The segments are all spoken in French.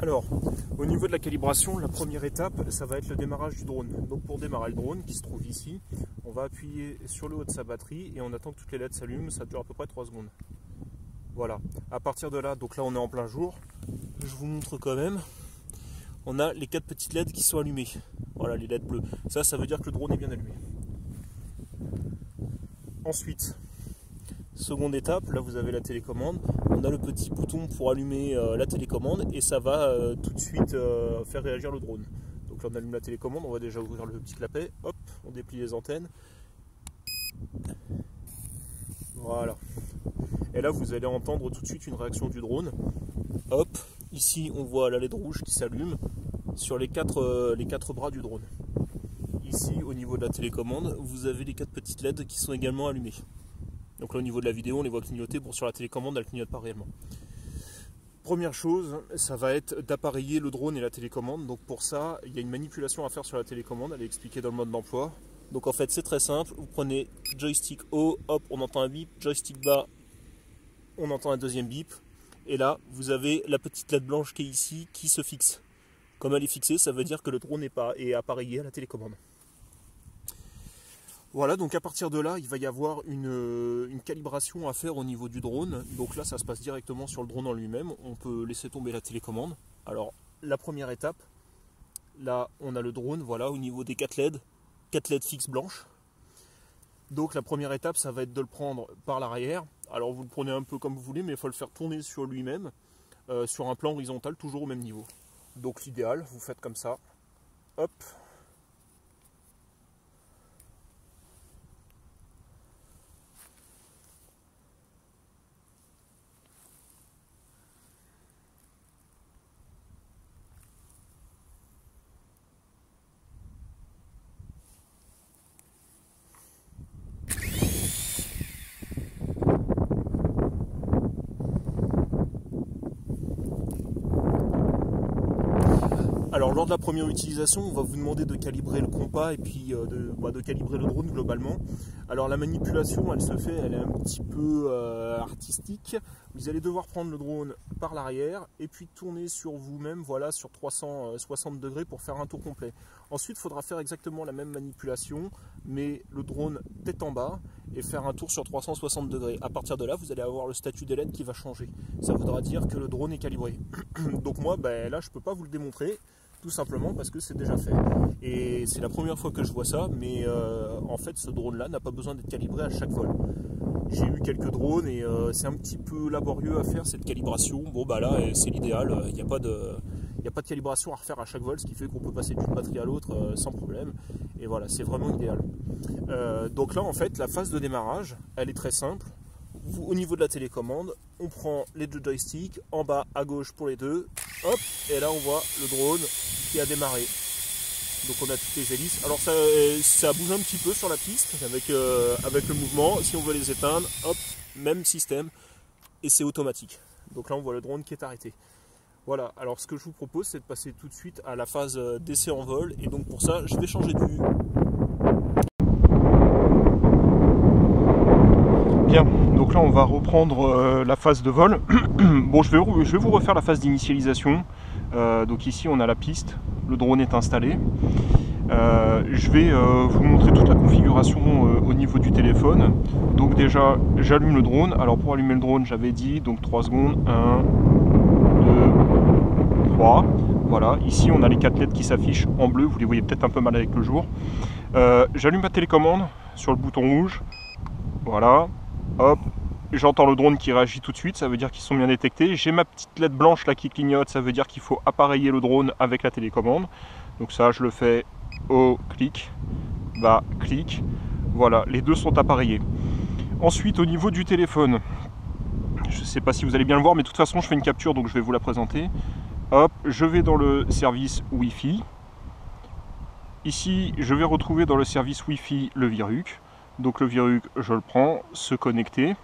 Alors, au niveau de la calibration, la première étape, ça va être le démarrage du drone. Donc pour démarrer le drone, qui se trouve ici, on va appuyer sur le haut de sa batterie et on attend que toutes les LED s'allument, ça dure à peu près 3 secondes. Voilà, à partir de là, donc là on est en plein jour, je vous montre quand même, on a les 4 petites LED qui sont allumées. Voilà, les LED bleues. Ça veut dire que le drone est bien allumé. Ensuite, seconde étape, là vous avez la télécommande, on a le petit bouton pour allumer la télécommande et ça va tout de suite faire réagir le drone. Donc là on allume la télécommande, on va déjà ouvrir le petit clapet, hop, on déplie les antennes. Voilà. Et là vous allez entendre tout de suite une réaction du drone. Hop, ici on voit la LED rouge qui s'allume sur les quatre bras du drone. Ici au niveau de la télécommande, vous avez les 4 petites LED qui sont également allumées. Donc là au niveau de la vidéo on les voit clignoter, bon sur la télécommande elle ne clignote pas réellement. Première chose, ça va être d'appareiller le drone et la télécommande. Donc pour ça, il y a une manipulation à faire sur la télécommande, elle est expliquée dans le mode d'emploi. Donc en fait c'est très simple, vous prenez joystick haut, hop on entend un bip, joystick bas, on entend un deuxième bip. Et là vous avez la petite LED blanche qui est ici qui se fixe. Comme elle est fixée, ça veut dire que le drone est appareillé à la télécommande. Voilà, donc à partir de là, il va y avoir une calibration à faire au niveau du drone. Donc là, ça se passe directement sur le drone en lui-même. On peut laisser tomber la télécommande. Alors, la première étape, là, on a le drone, voilà, au niveau des 4 LED fixes blanches. Donc la première étape, ça va être de le prendre par l'arrière. Alors vous le prenez un peu comme vous voulez, mais il faut le faire tourner sur lui-même, sur un plan horizontal, toujours au même niveau. Donc l'idéal, vous faites comme ça, hop. Alors lors de la première utilisation, on va vous demander de calibrer le compas et puis de calibrer le drone globalement. Alors la manipulation, elle est un petit peu artistique. Vous allez devoir prendre le drone par l'arrière et puis tourner sur vous-même, voilà, sur 360 degrés pour faire un tour complet. Ensuite, il faudra faire exactement la même manipulation, mais le drone tête en bas et faire un tour sur 360 degrés. À partir de là, vous allez avoir le statut des LED qui va changer. Ça voudra dire que le drone est calibré. Donc moi, là, je ne peux pas vous le démontrer. Tout simplement parce que c'est déjà fait. Et c'est la première fois que je vois ça, mais en fait ce drone-là n'a pas besoin d'être calibré à chaque vol. J'ai eu quelques drones et c'est un petit peu laborieux à faire cette calibration. Bon bah là c'est l'idéal, il n'y a pas de calibration à refaire à chaque vol, ce qui fait qu'on peut passer d'une batterie à l'autre sans problème. Et voilà, c'est vraiment idéal. Donc là en fait la phase de démarrage, elle est très simple. Au niveau de la télécommande, on prend les 2 joysticks, en bas à gauche pour les 2, hop, et là on voit le drone qui a démarré. Donc on a toutes les hélices. Alors ça bouge un petit peu sur la piste avec le mouvement. Si on veut les éteindre, hop, même système, et c'est automatique. Donc là on voit le drone qui est arrêté. Voilà, alors ce que je vous propose c'est de passer tout de suite à la phase d'essai en vol. Et donc pour ça, je vais changer de vue. Bien, donc là on va reprendre la phase de vol. Bon, je vais vous refaire la phase d'initialisation. Donc ici on a la piste, le drone est installé. Je vais vous montrer toute la configuration au niveau du téléphone. Donc déjà j'allume le drone. Alors pour allumer le drone j'avais dit donc 3 secondes, 1, 2, 3. Voilà, ici on a les 4 LED qui s'affichent en bleu, vous les voyez peut-être un peu mal avec le jour. J'allume ma télécommande sur le bouton rouge. Voilà. Hop, j'entends le drone qui réagit tout de suite, ça veut dire qu'ils sont bien détectés. J'ai ma petite LED blanche là qui clignote, ça veut dire qu'il faut appareiller le drone avec la télécommande. Donc ça, je le fais au clic, bas, clic. Voilà, les deux sont appareillés. Ensuite, au niveau du téléphone, je ne sais pas si vous allez bien le voir, mais de toute façon, je fais une capture, donc je vais vous la présenter. Hop, je vais dans le service Wi-Fi. Ici, je vais retrouver dans le service Wi-Fi le VIRUC. Donc le VIRUC, je le prends, se connecter.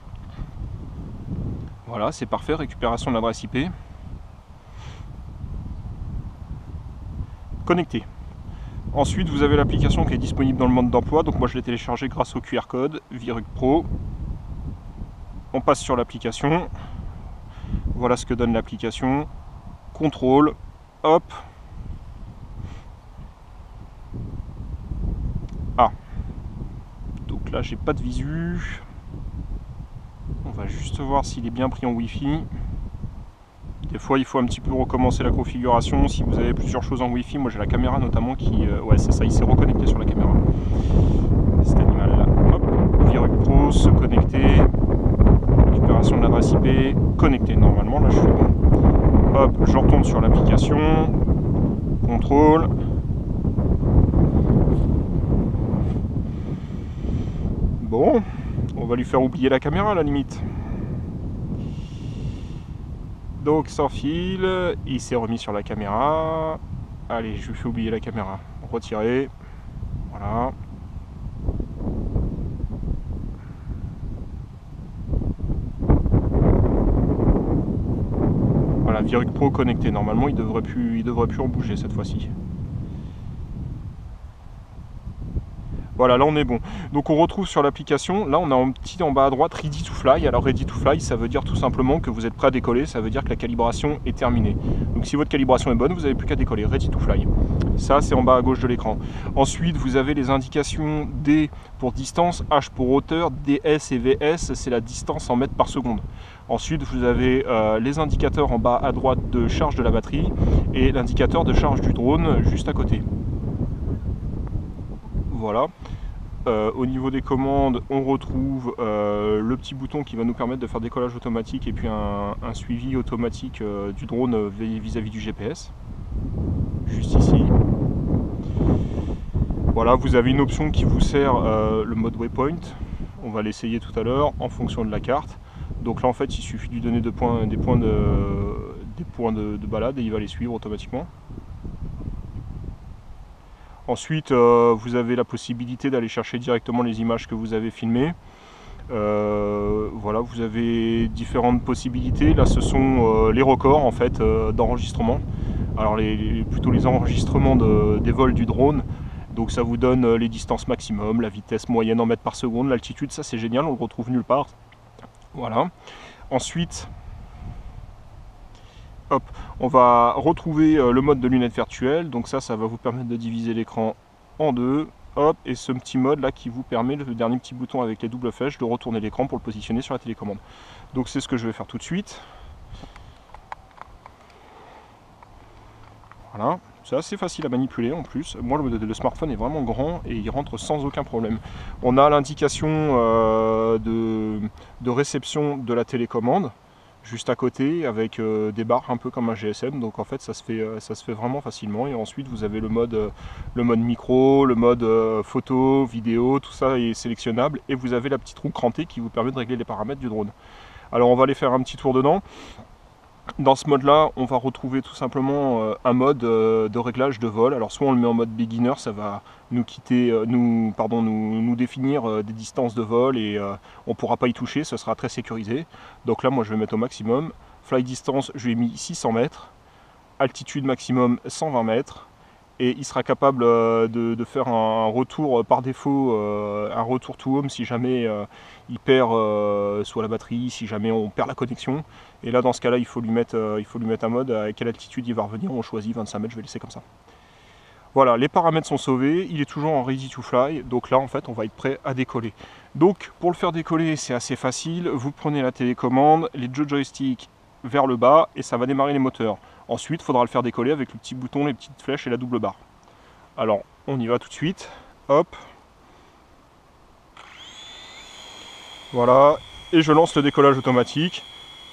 Voilà, c'est parfait, récupération de l'adresse IP. Connecté. Ensuite, vous avez l'application qui est disponible dans le mode d'emploi. Donc moi, je l'ai téléchargée grâce au QR code VIRUC Pro. On passe sur l'application. Voilà ce que donne l'application. Contrôle. Hop. Ah. Donc là, j'ai pas de visu. On va juste voir s'il est bien pris en Wi-Fi. Des fois, il faut un petit peu recommencer la configuration. Si vous avez plusieurs choses en Wi-Fi, moi j'ai la caméra notamment qui... ouais, c'est ça, il s'est reconnecté sur la caméra. Cet animal là. Hop. VRUC Pro, se connecter. Récupération de l'adresse IP. Connecté normalement, là je suis bon. Hop, je retourne sur l'application. Contrôle. Bon, on va lui faire oublier la caméra à la limite. Donc sans fil, il s'est remis sur la caméra. Allez, je lui fais oublier la caméra. Retirer. Voilà. Voilà, VRUC Pro connecté. Normalement, il devrait plus en bouger cette fois-ci. Voilà, là on est bon. Donc on retrouve sur l'application, là on a un petit en bas à droite Ready to Fly. Alors Ready to Fly, ça veut dire tout simplement que vous êtes prêt à décoller, ça veut dire que la calibration est terminée. Donc si votre calibration est bonne, vous n'avez plus qu'à décoller, Ready to Fly. Ça c'est en bas à gauche de l'écran. Ensuite vous avez les indications D pour distance, H pour hauteur, DS et VS, c'est la distance en mètres par seconde. Ensuite vous avez les indicateurs en bas à droite de charge de la batterie et l'indicateur de charge du drone juste à côté. Voilà. Au niveau des commandes, on retrouve le petit bouton qui va nous permettre de faire décollage automatique et puis un suivi automatique du drone vis-à-vis du GPS. Juste ici. Voilà, vous avez une option qui vous sert le mode waypoint. On va l'essayer tout à l'heure en fonction de la carte. Donc là en fait il suffit de lui donner des points de balade et il va les suivre automatiquement. Ensuite, vous avez la possibilité d'aller chercher directement les images que vous avez filmées. Voilà, vous avez différentes possibilités. Là, ce sont les records en fait d'enregistrement. Alors, plutôt les enregistrements des vols du drone. Donc, ça vous donne les distances maximum, la vitesse moyenne en mètres par seconde, l'altitude. Ça, c'est génial, on le retrouve nulle part. Voilà. Ensuite, hop, on va retrouver le mode de lunettes virtuelles, donc ça va vous permettre de diviser l'écran en deux, hop, et ce petit mode là qui vous permet, le dernier petit bouton avec les doubles flèches, de retourner l'écran pour le positionner sur la télécommande. Donc c'est ce que je vais faire tout de suite. Voilà, c'est assez facile à manipuler en plus. Moi le smartphone est vraiment grand et il rentre sans aucun problème. On a l'indication de réception de la télécommande juste à côté avec des barres un peu comme un GSM, donc en fait ça se fait vraiment facilement. Et ensuite vous avez le mode micro, le mode photo, vidéo, tout ça est sélectionnable et vous avez la petite roue crantée qui vous permet de régler les paramètres du drone. Alors on va aller faire un petit tour dedans. Dans ce mode là on va retrouver tout simplement un mode de réglage de vol. Alors soit on le met en mode beginner, ça va nous définir des distances de vol et on ne pourra pas y toucher, ce sera très sécurisé. Donc là moi je vais mettre au maximum. Fly distance, je lui ai mis 600 mètres. Altitude maximum 120 mètres. Et il sera capable de faire un retour par défaut, un retour to home si jamais il perd soit la batterie, si jamais on perd la connexion. Et là dans ce cas là il faut lui mettre un mode à quelle altitude il va revenir. On choisit 25 mètres, je vais laisser comme ça. Voilà, les paramètres sont sauvés, il est toujours en ready to fly, donc là en fait on va être prêt à décoller. Donc pour le faire décoller c'est assez facile, vous prenez la télécommande, les deux joysticks vers le bas et ça va démarrer les moteurs. Ensuite il faudra le faire décoller avec le petit bouton, les petites flèches et la double barre. Alors on y va tout de suite, hop. Voilà, et je lance le décollage automatique,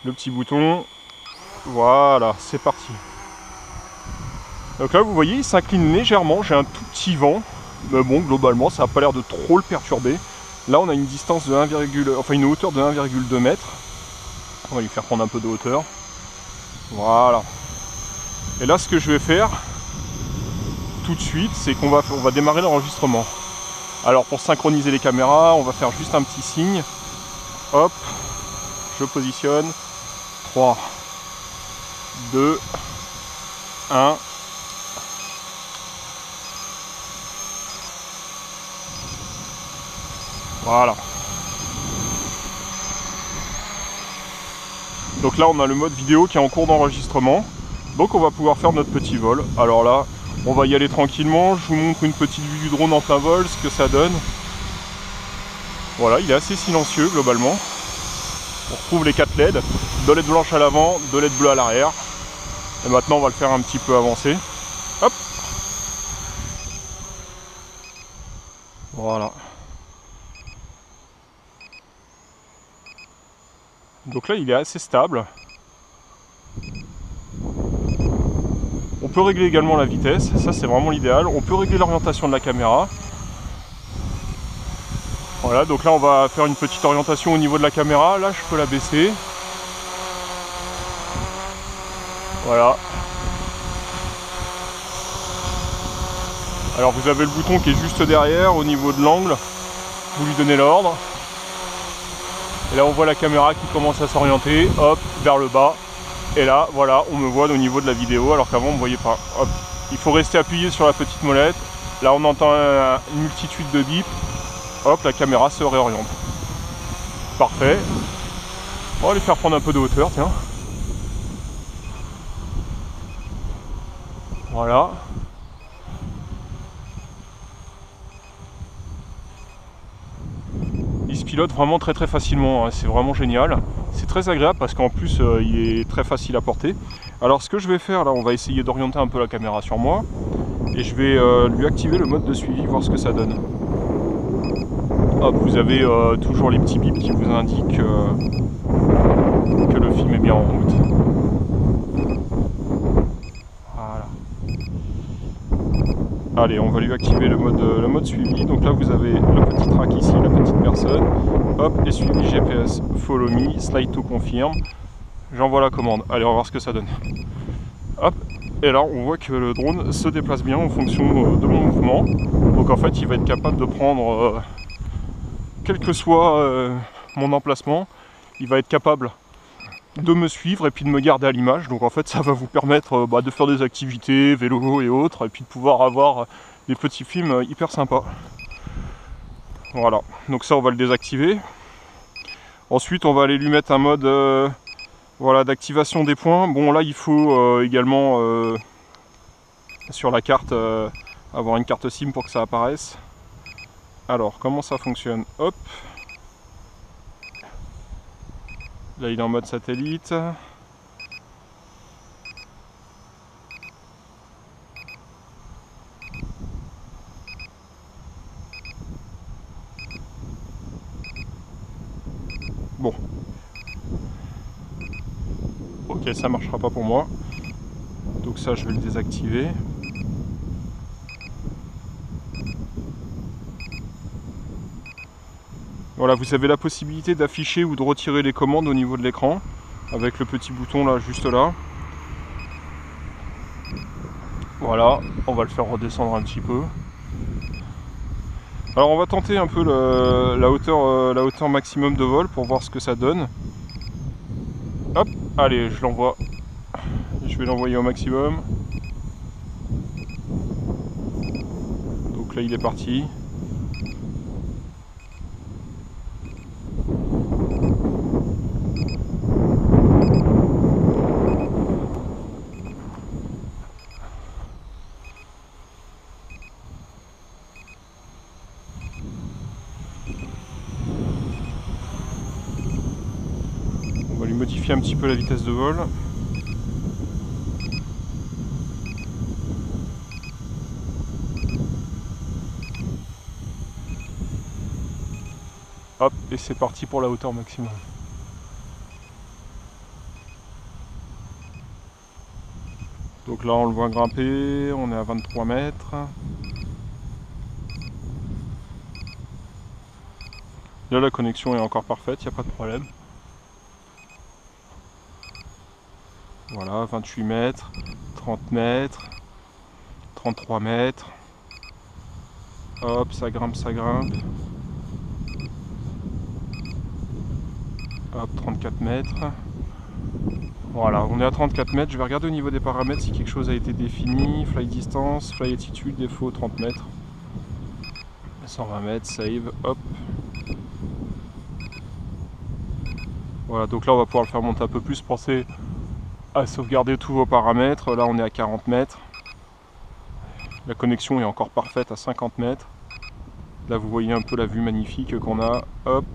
le petit bouton, voilà, c'est parti. Donc là vous voyez il s'incline légèrement, j'ai un tout petit vent, mais bon globalement ça n'a pas l'air de trop le perturber. Là on a une distance de une hauteur de 1,2 m. On va lui faire prendre un peu de hauteur. Voilà. Et là ce que je vais faire tout de suite, c'est qu'on va démarrer l'enregistrement. Alors pour synchroniser les caméras, on va faire juste un petit signe. Hop, je positionne. 3, 2, 1. Voilà. Donc là on a le mode vidéo qui est en cours d'enregistrement. Donc on va pouvoir faire notre petit vol. Alors là, on va y aller tranquillement. Je vous montre une petite vue du drone en plein vol, ce que ça donne. Voilà, il est assez silencieux globalement. On retrouve les 4 LED, 2 LED blanches à l'avant, 2 LED bleus à l'arrière. Et maintenant on va le faire un petit peu avancer. Hop. Voilà. Donc là il est assez stable. On peut régler également la vitesse, ça c'est vraiment l'idéal. On peut régler l'orientation de la caméra. Voilà, donc là on va faire une petite orientation au niveau de la caméra. Là je peux la baisser. Voilà. Alors vous avez le bouton qui est juste derrière au niveau de l'angle. Vous lui donnez l'ordre. Et là on voit la caméra qui commence à s'orienter, hop, vers le bas. Et là, voilà, on me voit au niveau de la vidéo, alors qu'avant on ne me voyait pas. Hop. Il faut rester appuyé sur la petite molette. Là on entend une multitude de bips. Hop, la caméra se réoriente. Parfait. On va lui faire prendre un peu de hauteur, tiens. Voilà. Il se pilote vraiment très facilement, hein. C'est vraiment génial. C'est très agréable parce qu'en plus il est très facile à porter. Alors ce que je vais faire là, on va essayer d'orienter un peu la caméra sur moi. Et je vais lui activer le mode de suivi, voir ce que ça donne. Hop, vous avez toujours les petits bips qui vous indiquent que le film est bien en route. Voilà. Allez, on va lui activer le mode suivi. Donc là, vous avez le petit track ici, la petite personne. Hop, et suivi GPS, follow me, slide to confirm. J'envoie la commande. Allez, on va voir ce que ça donne. Hop, et là, on voit que le drone se déplace bien en fonction de mon mouvement. Donc en fait, il va être capable de prendre... quel que soit mon emplacement, il va être capable de me suivre et puis de me garder à l'image. Donc en fait ça va vous permettre de faire des activités, vélo et autres, et puis de pouvoir avoir des petits films hyper sympas. Voilà, donc ça on va le désactiver. Ensuite on va aller lui mettre un mode voilà, d'activation des points. Bon là il faut également sur la carte avoir une carte SIM pour que ça apparaisse. Alors, comment ça fonctionne? Hop. Là, il est en mode satellite. Bon. Ok, ça marchera pas pour moi. Donc ça, je vais le désactiver. Voilà, vous avez la possibilité d'afficher ou de retirer les commandes au niveau de l'écran avec le petit bouton là, juste là. Voilà, on va le faire redescendre un petit peu. Alors on va tenter un peu la hauteur maximum de vol pour voir ce que ça donne. Hop, allez, je l'envoie. Je vais l'envoyer au maximum. Donc là il est parti. On va lui modifier un petit peu la vitesse de vol. Hop, et c'est parti pour la hauteur maximum. Donc là on le voit grimper, on est à 23 mètres. Là la connexion est encore parfaite, il n'y a pas de problème. Voilà, 28 mètres, 30 mètres, 33 mètres. Hop, ça grimpe, ça grimpe. Hop, 34 mètres. Voilà, on est à 34 mètres. Je vais regarder au niveau des paramètres si quelque chose a été défini. Fly distance, fly altitude, défaut 30 mètres. 120 mètres, save, hop. Voilà, donc là on va pouvoir le faire monter un peu plus. Pensez à sauvegarder tous vos paramètres. Là on est à 40 mètres. La connexion est encore parfaite à 50 mètres. Là vous voyez un peu la vue magnifique qu'on a. Hop,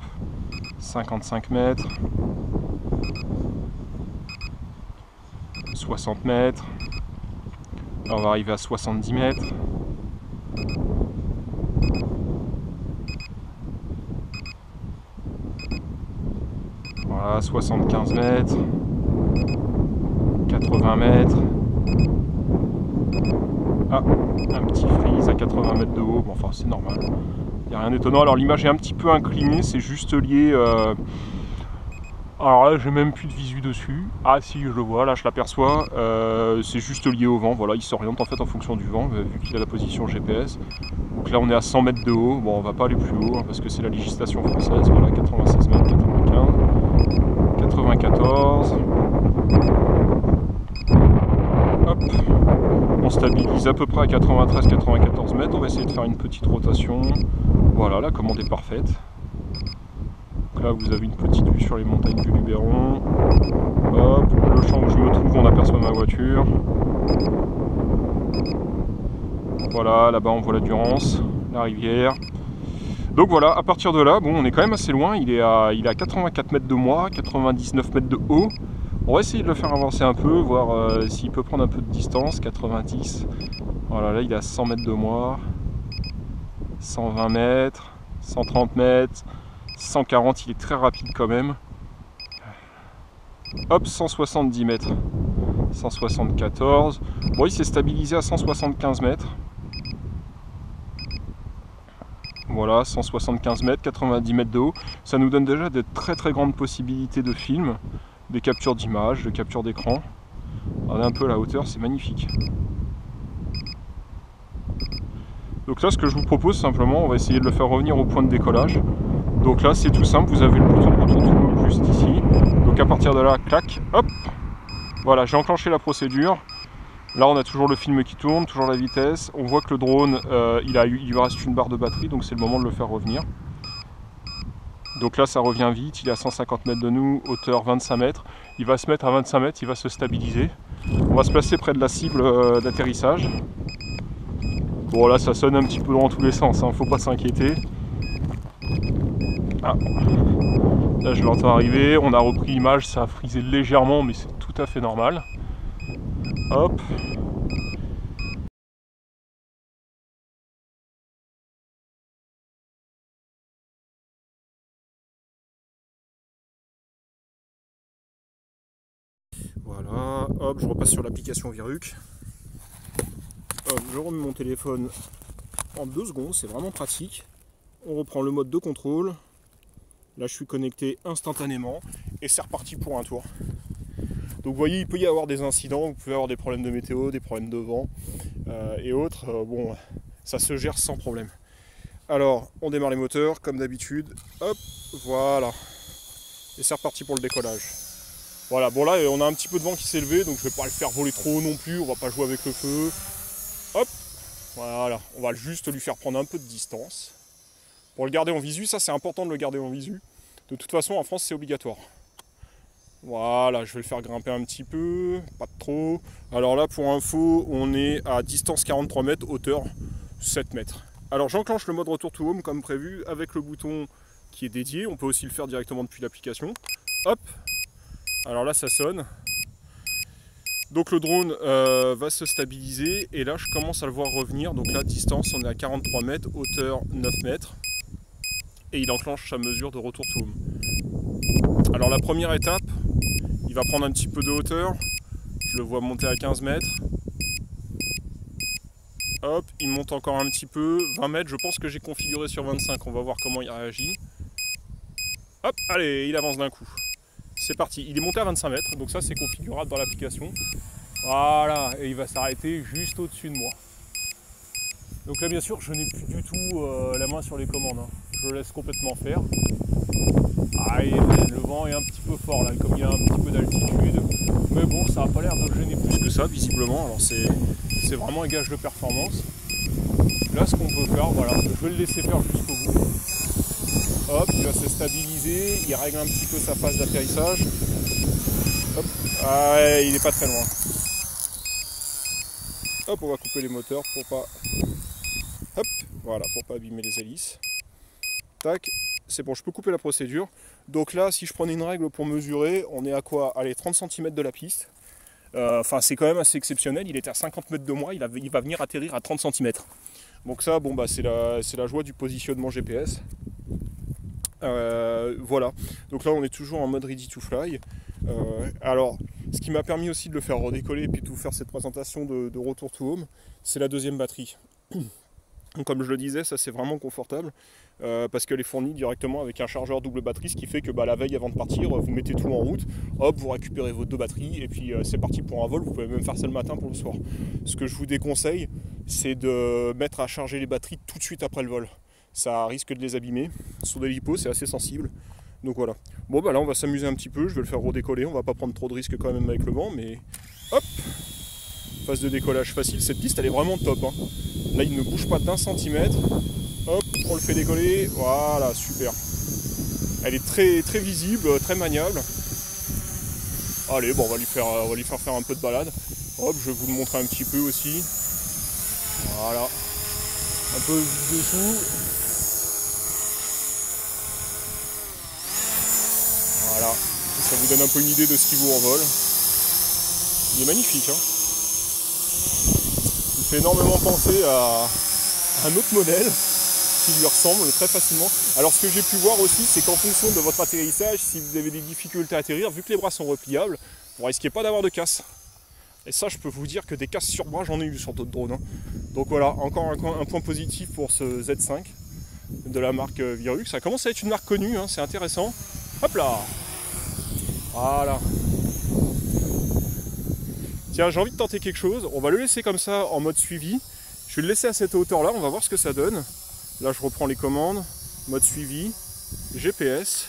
55 mètres. 60 mètres. Là on va arriver à 70 mètres. Voilà, 75 mètres. 80 mètres. Ah, un petit freeze à 80 mètres de haut. Bon, enfin, c'est normal. Il n'y a rien d'étonnant. Alors, l'image est un petit peu inclinée. C'est juste lié... Alors là, j'ai même plus de visu dessus. Ah si, je le vois, là je l'aperçois. C'est juste lié au vent. Voilà, il s'oriente en fait en fonction du vent, vu qu'il a la position GPS. Donc là, on est à 100 mètres de haut. Bon, on va pas aller plus haut, hein, parce que c'est la législation française. Voilà, 96 mètres, 95, 94. Hop. On stabilise à peu près à 93-94 mètres. On va essayer de faire une petite rotation. Voilà, la commande est parfaite. Donc là, vous avez une petite vue sur les montagnes du Luberon. Hop, le champ où je me trouve, on aperçoit ma voiture. Voilà, là-bas on voit la Durance, la rivière. Donc voilà, à partir de là, bon, on est quand même assez loin. Il est à 84 mètres de moi, 99 mètres de haut. On va essayer de le faire avancer un peu, voir s'il peut prendre un peu de distance. 90. Voilà, là il est à 100 mètres de moi. 120 mètres, 130 mètres, 140, il est très rapide quand même. Hop, 170 mètres. 174. Bon, il s'est stabilisé à 175 mètres. Voilà, 175 mètres, 90 mètres de haut. Ça nous donne déjà de très grandes possibilités de film, des captures d'images, de captures d'écran. Regardez un peu la hauteur, c'est magnifique. Donc là, ce que je vous propose simplement, on va essayer de le faire revenir au point de décollage. Donc là, c'est tout simple, vous avez le bouton de retour tout juste ici. Donc à partir de là, clac, hop. Voilà, j'ai enclenché la procédure. Là, on a toujours le film qui tourne, toujours la vitesse. On voit que le drone, il lui reste une barre de batterie, donc c'est le moment de le faire revenir. Donc là, ça revient vite, il est à 150 mètres de nous, hauteur 25 mètres. Il va se mettre à 25 mètres, il va se stabiliser. On va se placer près de la cible d'atterrissage. Bon, là, ça sonne un petit peu dans tous les sens, hein, faut pas s'inquiéter. Ah. Là, je l'entends arriver, on a repris l'image, ça a frisé légèrement, mais c'est tout à fait normal. Hop. Voilà, hop, je repasse sur l'application Viruc. Hop, je remets mon téléphone en 2 secondes, c'est vraiment pratique. On reprend le mode de contrôle. Là, je suis connecté instantanément et c'est reparti pour un tour. Donc vous voyez, il peut y avoir des incidents, vous pouvez avoir des problèmes de météo, des problèmes de vent et autres. Bon, ça se gère sans problème. Alors, on démarre les moteurs comme d'habitude. Hop, voilà. Et c'est reparti pour le décollage. Voilà, bon là, on a un petit peu de vent qui s'est levé, donc je ne vais pas le faire voler trop haut non plus, on va pas jouer avec le feu. Hop, voilà, on va juste lui faire prendre un peu de distance. Pour le garder en visu, ça c'est important de le garder en visu. De toute façon, en France, c'est obligatoire. Voilà, je vais le faire grimper un petit peu, pas trop. Alors là, pour info, on est à distance 43 mètres, hauteur 7 mètres. Alors j'enclenche le mode retour to home comme prévu avec le bouton qui est dédié. On peut aussi le faire directement depuis l'application. Hop, alors là ça sonne. Donc le drone va se stabiliser et là je commence à le voir revenir. Donc là, distance, on est à 43 mètres, hauteur 9 mètres. Et il enclenche sa mesure de retour to home. Alors la première étape, il va prendre un petit peu de hauteur. Je le vois monter à 15 mètres. Hop, il monte encore un petit peu. 20 mètres, je pense que j'ai configuré sur 25. On va voir comment il réagit. Hop, allez, il avance d'un coup. C'est parti, il est monté à 25 mètres. Donc ça, c'est configurable dans l'application. Voilà, et il va s'arrêter juste au-dessus de moi. Donc là, bien sûr, je n'ai plus du tout la main sur les commandes. Hein. Je le laisse complètement faire. Ah, le vent est un petit peu fort là, comme il y a un petit peu d'altitude. Mais bon, ça n'a pas l'air de gêner plus que ça, visiblement. Alors c'est vraiment un gage de performance. Là, ce qu'on peut faire, voilà, je vais le laisser faire jusqu'au bout. Hop, il va se stabiliser, il règle un petit peu sa phase d'atterrissage. Hop. Ah ouais, il est pas très loin. Hop, on va couper les moteurs pour pas... Hop, voilà, pour pas abîmer les hélices. Tac, c'est bon, je peux couper la procédure. Donc là, si je prenais une règle pour mesurer, on est à quoi? Allez, 30 cm de la piste. Enfin, c'est quand même assez exceptionnel. Il était à 50 mètres de moi, il va venir atterrir à 30 cm. Donc ça, bon, bah, c'est la joie du positionnement GPS. Voilà, donc là on est toujours en mode ready to fly. Alors, ce qui m'a permis aussi de le faire redécoller et puis de vous faire cette présentation de retour to home, c'est la deuxième batterie. Donc, comme je le disais, ça c'est vraiment confortable parce qu'elle est fournie directement avec un chargeur double batterie, ce qui fait que bah, la veille avant de partir, vous mettez tout en route, hop, vous récupérez vos 2 batteries et puis c'est parti pour un vol. Vous pouvez même faire ça le matin pour le soir. Ce que je vous déconseille, c'est de mettre à charger les batteries tout de suite après le vol. Ça risque de les abîmer. Sur des lipos, c'est assez sensible. Donc voilà. Bon bah là on va s'amuser un petit peu, je vais le faire redécoller, on va pas prendre trop de risques quand même avec le vent, mais hop, phase de décollage facile, cette piste elle est vraiment top. Hein. Là il ne bouge pas d'1 centimètre. Hop, on le fait décoller, voilà, super. Elle est très, très visible, très maniable. Allez, bon on va lui faire faire un peu de balade. Hop, je vais vous le montrer un petit peu aussi. Voilà. Un peu dessous. Voilà, ça vous donne un peu une idée de ce qu'il vaut en vol. Il est magnifique, hein. Il fait énormément penser à un autre modèle qui lui ressemble très facilement. Alors ce que j'ai pu voir aussi, c'est qu'en fonction de votre atterrissage, si vous avez des difficultés à atterrir, vu que les bras sont repliables, vous risquez pas d'avoir de casse. Et ça, je peux vous dire que des casses sur bras, j'en ai eu sur d'autres drones. Hein. Donc voilà, encore un point positif pour ce Z5 de la marque Virux. Ça commence à être une marque connue, hein, c'est intéressant. Hop là! Voilà. Tiens, j'ai envie de tenter quelque chose. On va le laisser comme ça en mode suivi. Je vais le laisser à cette hauteur-là, on va voir ce que ça donne. Là, je reprends les commandes. Mode suivi, GPS.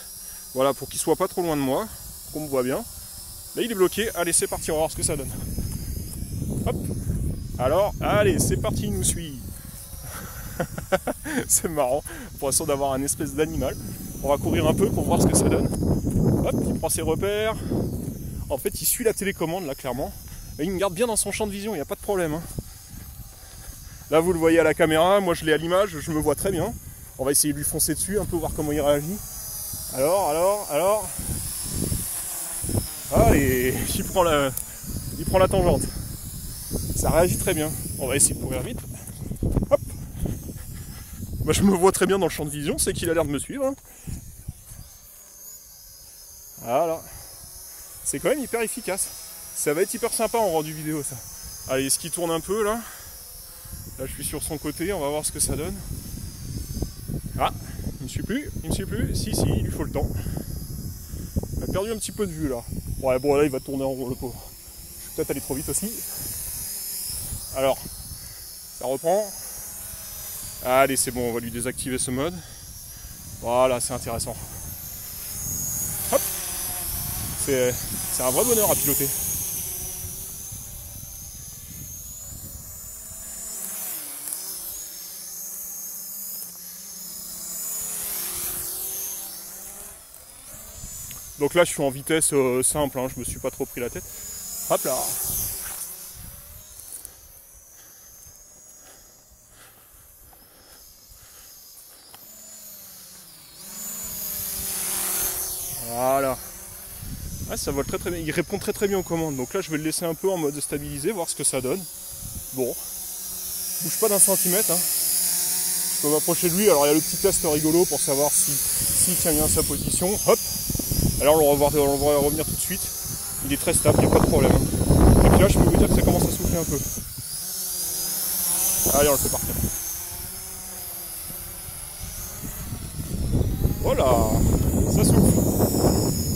Voilà, pour qu'il soit pas trop loin de moi, qu'on me voit bien. Là, il est bloqué. Allez, c'est parti, on va voir ce que ça donne. Hop. Alors, allez, c'est parti, il nous suit. C'est marrant, pour l'instant d'avoir un espèce d'animal. On va courir un peu pour voir ce que ça donne. Hop, il prend ses repères. En fait, il suit la télécommande, là, clairement. Et il me garde bien dans son champ de vision, il n'y a pas de problème. Hein. Là, vous le voyez à la caméra, moi je l'ai à l'image, je me vois très bien. On va essayer de lui foncer dessus, un peu voir comment il réagit. Alors. Allez, il prend la tangente. Ça réagit très bien. On va essayer de courir vite. Hop. Moi, je me vois très bien dans le champ de vision, c'est qu'il a l'air de me suivre. Hein. Voilà. C'est quand même hyper efficace. Ça va être hyper sympa en rendu vidéo, ça. Allez, est-ce qu'il tourne un peu, là? Là, je suis sur son côté, on va voir ce que ça donne. Ah, il me suit plus. Si, il lui faut le temps. Il a perdu un petit peu de vue, là. Ouais, bon, là, il va tourner en rond, le pauvre. Je vais peut-être aller trop vite aussi. Alors, ça reprend. Allez, c'est bon, on va lui désactiver ce mode. Voilà, c'est intéressant. Hop. C'est un vrai bonheur à piloter. Donc là je suis en vitesse simple, hein, je me suis pas trop pris la tête. Hop là. Voilà. Ah, ça vole très bien, il répond très bien aux commandes. Donc là je vais le laisser un peu en mode stabilisé, voir ce que ça donne. Bon, bouge pas d'1 centimètre. Hein. Je peux m'approcher de lui, alors il y a le petit test rigolo pour savoir s'il tient bien sa position. Hop. Alors on va revenir tout de suite. Il est très stable, il n'y a pas de problème. Et puis là je peux vous dire que ça commence à souffler un peu. Allez, on le fait partir. Voilà, ça souffle.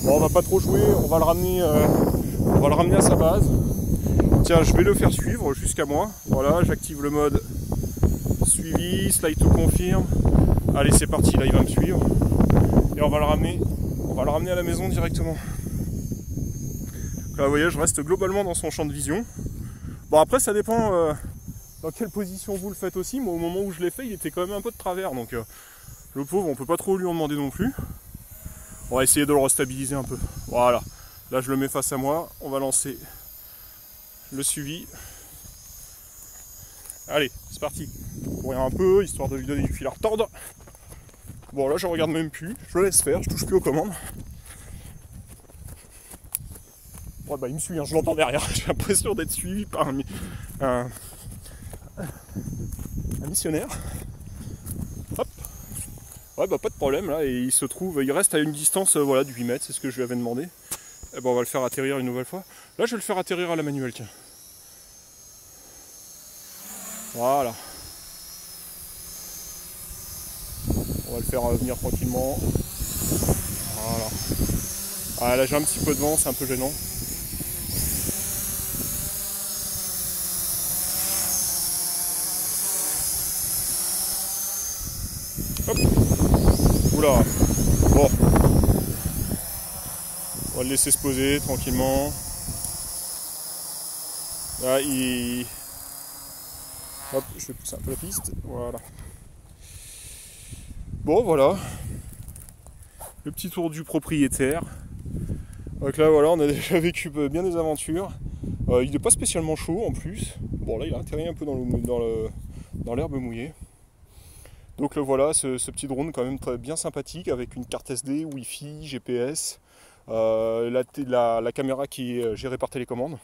Bon, on va pas trop jouer, on va le ramener à sa base. Tiens, je vais le faire suivre jusqu'à moi. Voilà, j'active le mode suivi, slide to confirm. Allez, c'est parti, là il va me suivre. Et on va le ramener à la maison directement. Donc là, vous voyez, je reste globalement dans son champ de vision. Bon, après, ça dépend dans quelle position vous le faites aussi. Moi, au moment où je l'ai fait, il était quand même un peu de travers. Donc, le pauvre, on peut pas trop lui en demander non plus. On va essayer de le restabiliser un peu. Voilà. Là je le mets face à moi, on va lancer le suivi. Allez, c'est parti. Courir un peu, histoire de lui donner du fil à retordre. Bon là je regarde même plus, je le laisse faire, je touche plus aux commandes. Ouais bah il me suit, hein, je l'entends derrière, j'ai l'impression d'être suivi par un missionnaire. Hop. Ouais bah pas de problème là, et il se trouve, il reste à une distance voilà, de 8 mètres, c'est ce que je lui avais demandé. Et bon on va le faire atterrir une nouvelle fois. Là je vais le faire atterrir à la manuelle, tiens. Voilà. On va le faire venir tranquillement. Voilà. Ah, là j'ai un petit peu de vent, c'est un peu gênant. Hop. Oula. Bon. On va le laisser se poser tranquillement. Là il... Hop, je vais pousser un peu la piste. Voilà. Bon voilà. Le petit tour du propriétaire. Donc là voilà, on a déjà vécu bien des aventures. Il n'est pas spécialement chaud en plus. Bon là il a atterri un peu dans l'herbe mouillée. Donc là voilà, ce petit drone quand même bien sympathique avec une carte SD, Wi-Fi, GPS, la caméra qui est gérée par télécommande.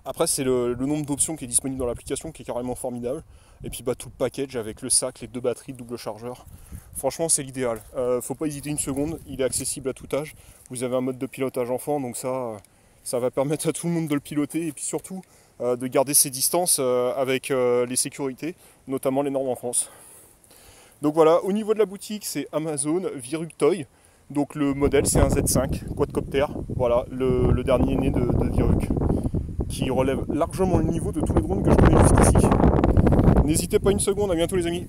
Après c'est le nombre d'options qui est disponible dans l'application qui est carrément formidable. Et puis bah, tout le package avec le sac, les 2 batteries, double chargeur. Franchement c'est l'idéal. Faut pas hésiter une seconde, il est accessible à tout âge. Vous avez un mode de pilotage enfant, donc ça va permettre à tout le monde de le piloter. Et puis surtout de garder ses distances avec les sécurités, notamment les normes en France. Donc voilà, au niveau de la boutique c'est Amazon Viruk Toy. Donc le modèle c'est un Z5 quadcopter. Voilà, le dernier né de Viruk, qui relève largement le niveau de tous les drones que je connais jusqu'ici. N'hésitez pas une seconde, à bientôt les amis.